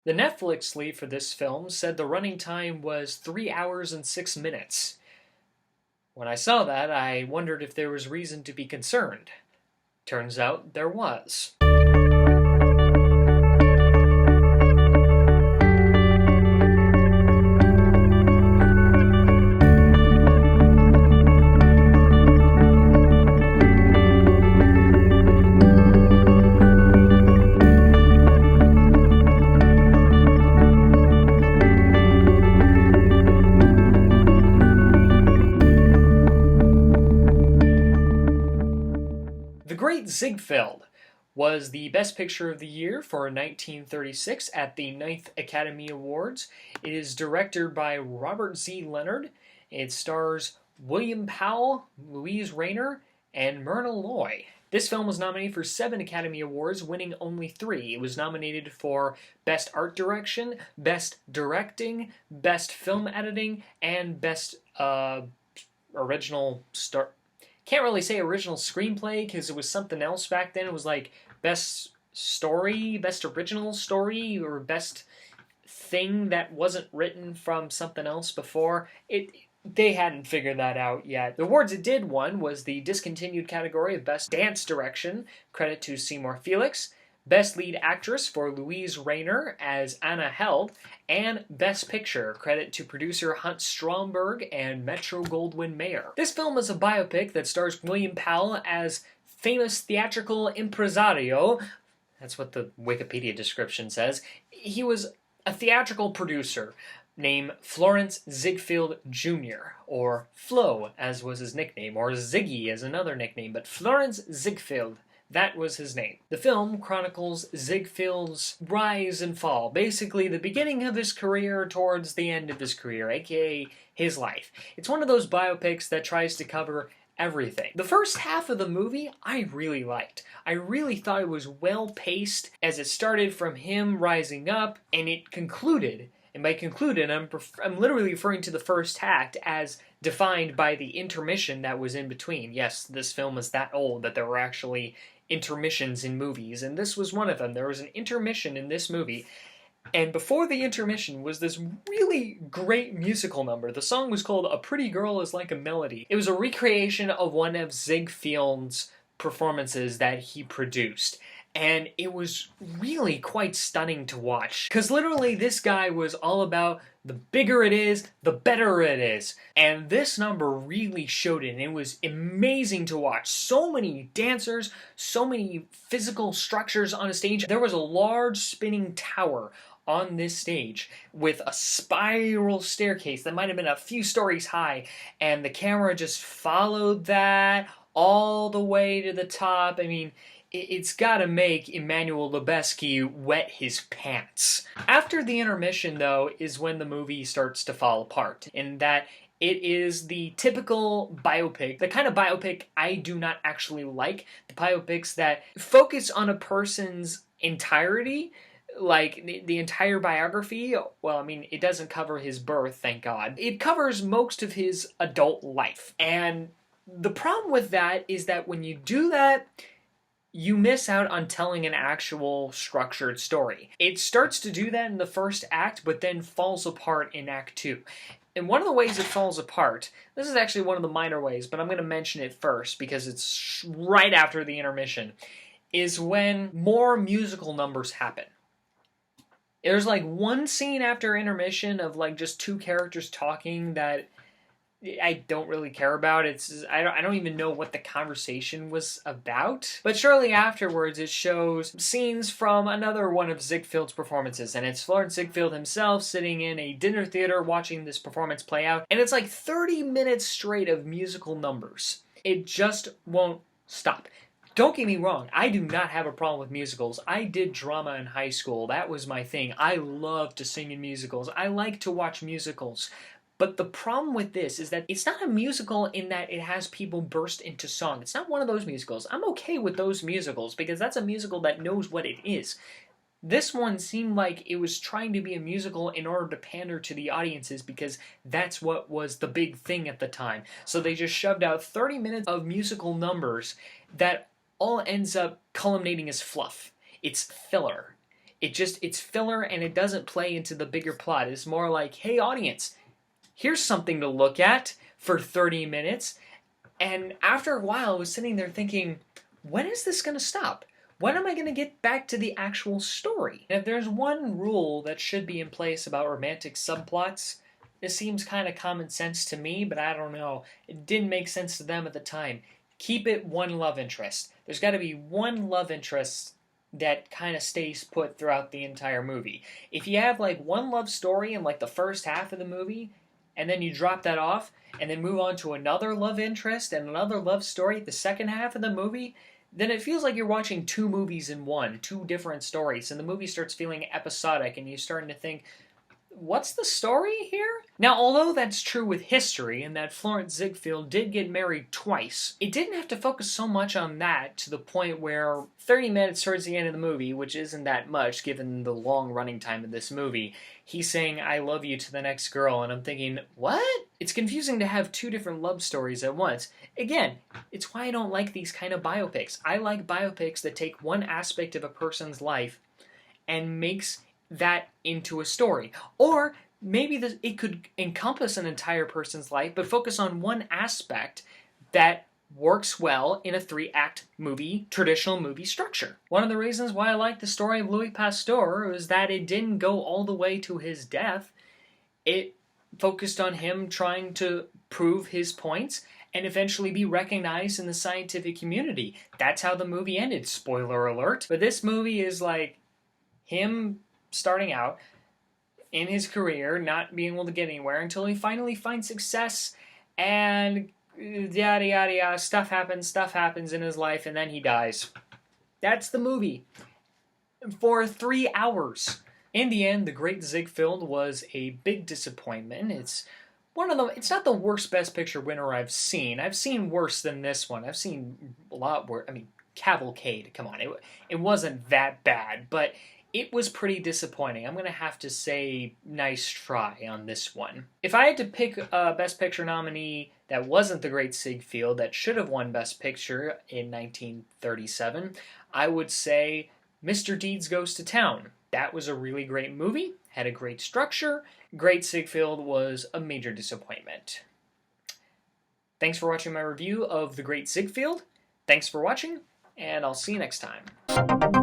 The Netflix lead for this film said the running time was 3 hours and 6 minutes. When I saw that, I wondered if there was reason to be concerned. Turns out there was. The Great Ziegfeld was the Best Picture of the Year for 1936 at the Ninth Academy Awards. It is directed by Robert Z. Leonard. It stars William Powell, Louise Rayner, and Myrna Loy. This film was nominated for 7 Academy Awards, winning only 3. It was nominated for Best Art Direction, Best Directing, Best Film Editing, and Best Original Star. Can't really say original screenplay because it was something else back then. It was like best story, best original story, or best thing that wasn't written from something else before. They hadn't figured that out yet. The awards it did won was the discontinued category of Best Dance Direction, credit to Seymour Felix, Best Lead Actress for Louise Rayner as Anna Held, and Best Picture, credit to producer Hunt Stromberg and Metro-Goldwyn-Mayer. This film is a biopic that stars William Powell as famous theatrical impresario. That's what the Wikipedia description says. He was a theatrical producer named Florence Ziegfeld Jr., or Flo, as was his nickname, or Ziggy as another nickname, but Florence Ziegfeld. That was his name. The film chronicles Ziegfeld's rise and fall, basically the beginning of his career towards the end of his career, aka his life. It's one of those biopics that tries to cover everything. The first half of the movie I really liked. I really thought it was well paced as it started from him rising up and it concluded. And by concluded, I'm literally referring to the first act as defined by the intermission that was in between. Yes, this film is that old that there were actually intermissions in movies, and this was one of them. There was an intermission in this movie, and before the intermission was this really great musical number. The song was called A Pretty Girl Is Like a Melody. It was a recreation of one of Ziegfeld's performances that he produced. And it was really quite stunning to watch. Because literally this guy was all about the bigger it is, the better it is. And this number really showed it, and it was amazing to watch. So many dancers, so many physical structures on a stage. There was a large spinning tower on this stage with a spiral staircase that might have been a few stories high, and the camera just followed that all the way to the top. I mean, it's gotta make Emmanuel Lubezki wet his pants. After the intermission, though, is when the movie starts to fall apart, in that it is the typical biopic, the kind of biopic I do not actually like, the biopics that focus on a person's entirety, like the entire biography. Well, I mean, it doesn't cover his birth, thank God. It covers most of his adult life, and the problem with that is that when you do that, you miss out on telling an actual structured story. It starts to do that in the first act, but then falls apart in Act 2. And one of the ways it falls apart, this is actually one of the minor ways, but I'm going to mention it first because it's right after the intermission, is when more musical numbers happen. There's like one scene after intermission of like just two characters talking that I don't really care about. I don't even know what the conversation was about. But shortly afterwards, it shows scenes from another one of Ziegfeld's performances, and it's Florence Ziegfeld himself sitting in a dinner theater watching this performance play out, and it's like 30 minutes straight of musical numbers. It just won't stop. Don't get me wrong, I do not have a problem with musicals. I did drama in high school. That was my thing. I love to sing in musicals. I like to watch musicals. But the problem with this is that it's not a musical in that it has people burst into song. It's not one of those musicals. I'm okay with those musicals because that's a musical that knows what it is. This one seemed like it was trying to be a musical in order to pander to the audiences because that's what was the big thing at the time. So they just shoved out 30 minutes of musical numbers that all ends up culminating as fluff. It's filler. It's filler and it doesn't play into the bigger plot. It's more like, hey audience, here's something to look at for 30 minutes. And after a while, I was sitting there thinking, when is this going to stop? When am I going to get back to the actual story? And if there's one rule that should be in place about romantic subplots, it seems kind of common sense to me, but I don't know. It didn't make sense to them at the time. Keep it one love interest. There's got to be one love interest that kind of stays put throughout the entire movie. If you have like one love story in like the first half of the movie, and then you drop that off, and then move on to another love interest and another love story at the second half of the movie, then it feels like you're watching two movies in one, two different stories, and the movie starts feeling episodic, and you're starting to think, what's the story here? Now, although that's true with history, and that Florence Ziegfeld did get married twice, it didn't have to focus so much on that to the point where 30 minutes towards the end of the movie, which isn't that much given the long running time of this movie, he's saying, I love you to the next girl, and I'm thinking, what? It's confusing to have two different love stories at once. Again, it's why I don't like these kind of biopics. I like biopics that take one aspect of a person's life and makes that into a story. Or maybe it could encompass an entire person's life, but focus on one aspect that works well in a 3-act movie, traditional movie structure. One of the reasons why I like the story of Louis Pasteur is that it didn't go all the way to his death. It focused on him trying to prove his points and eventually be recognized in the scientific community. That's how the movie ended, spoiler alert. But this movie is like him starting out in his career, not being able to get anywhere until he finally finds success, and yada yada yada, stuff happens in his life, and then he dies. That's the movie. For 3 hours. In the end, The Great Ziegfeld was a big disappointment. It's not the worst Best Picture winner I've seen. I've seen worse than this one. I've seen a lot worse. I mean, Cavalcade, come on. It wasn't that bad, but it was pretty disappointing. I'm going to have to say nice try on this one. If I had to pick a Best Picture nominee that wasn't The Great Ziegfeld that should have won Best Picture in 1937, I would say Mr. Deeds Goes to Town. That was a really great movie, had a great structure. Great Ziegfeld was a major disappointment. Thanks for watching my review of The Great Ziegfeld. Thanks for watching, and I'll see you next time.